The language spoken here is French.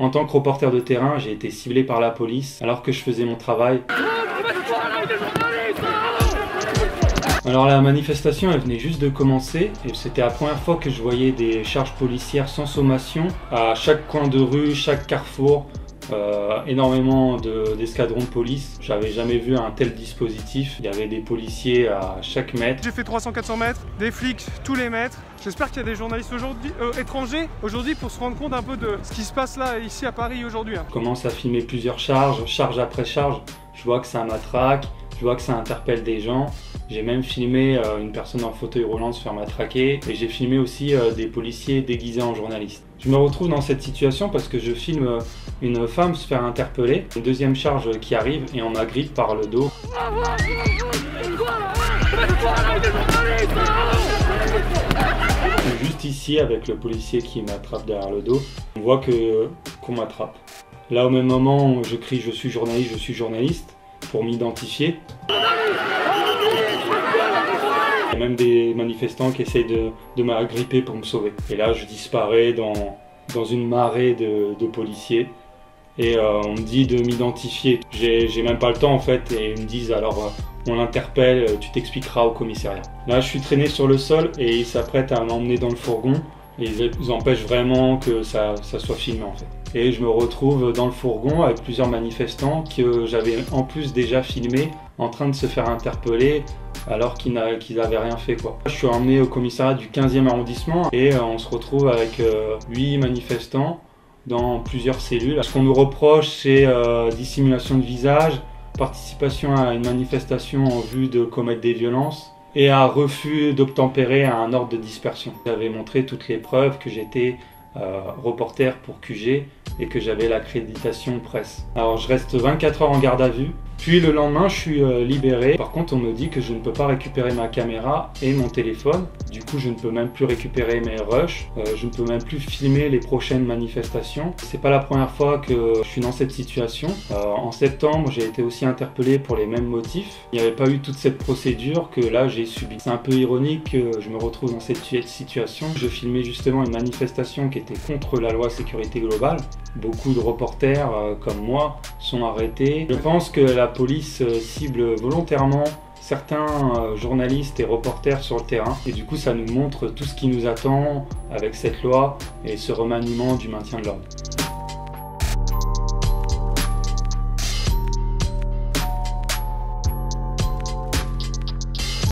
En tant que reporter de terrain, j'ai été ciblé par la police alors que je faisais mon travail. Alors la manifestation elle venait juste de commencer et c'était la première fois que je voyais des charges policières sans sommation à chaque coin de rue, chaque carrefour, énormément d'escadrons de police. J'avais jamais vu un tel dispositif, il y avait des policiers à chaque mètre. J'ai fait 300-400 mètres, des flics tous les mètres. J'espère qu'il y a des journalistes aujourd'hui, étrangers aujourd'hui pour se rendre compte un peu de ce qui se passe là ici à Paris aujourd'hui. Je commence à filmer plusieurs charges, charge après charge, je vois que ça matraque. Je vois que ça interpelle des gens. J'ai même filmé une personne en fauteuil roulant se faire matraquer et j'ai filmé aussi des policiers déguisés en journalistes. Je me retrouve dans cette situation parce que je filme une femme se faire interpeller, une deuxième charge qui arrive et on m'agrippe par le dos. Juste ici avec le policier qui m'attrape derrière le dos, on voit qu'on m'attrape. Là au même moment je crie je suis journaliste pour m'identifier. Il y a même des manifestants qui essayent de m'agripper pour me sauver. Et là, je disparais dans une marée de policiers. Et on me dit de m'identifier. J'ai même pas le temps en fait. Et ils me disent alors on l'interpelle, tu t'expliqueras au commissariat. Là, je suis traîné sur le sol et ils s'apprêtent à m'emmener dans le fourgon. Et ils empêchent vraiment que ça soit filmé en fait. Et je me retrouve dans le fourgon avec plusieurs manifestants que j'avais en plus déjà filmé en train de se faire interpeller alors qu'ils n'avaient rien fait quoi. Je suis emmené au commissariat du 15e arrondissement et on se retrouve avec 8 manifestants dans plusieurs cellules. Ce qu'on nous reproche c'est dissimulation de visage, participation à une manifestation en vue de commettre des violences et un refus d'obtempérer à un ordre de dispersion. J'avais montré toutes les preuves que j'étais reporter pour QG et que j'avais l'accréditation presse. Alors je reste 24 heures en garde à vue, puis le lendemain je suis libéré. Par contre on me dit que je ne peux pas récupérer ma caméra et mon téléphone. Du coup je ne peux même plus récupérer mes rushs, je ne peux même plus filmer les prochaines manifestations. C'est pas la première fois que je suis dans cette situation. En septembre j'ai été aussi interpellé pour les mêmes motifs. Il n'y avait pas eu toute cette procédure que là j'ai subie. C'est un peu ironique que je me retrouve dans cette situation. Je filmais justement une manifestation qui était contre la loi sécurité globale. Beaucoup de reporters comme moi sont arrêtés. Je pense que la police cible volontairement certains journalistes et reporters sur le terrain et du coup ça nous montre tout ce qui nous attend avec cette loi et ce remaniement du maintien de l'ordre.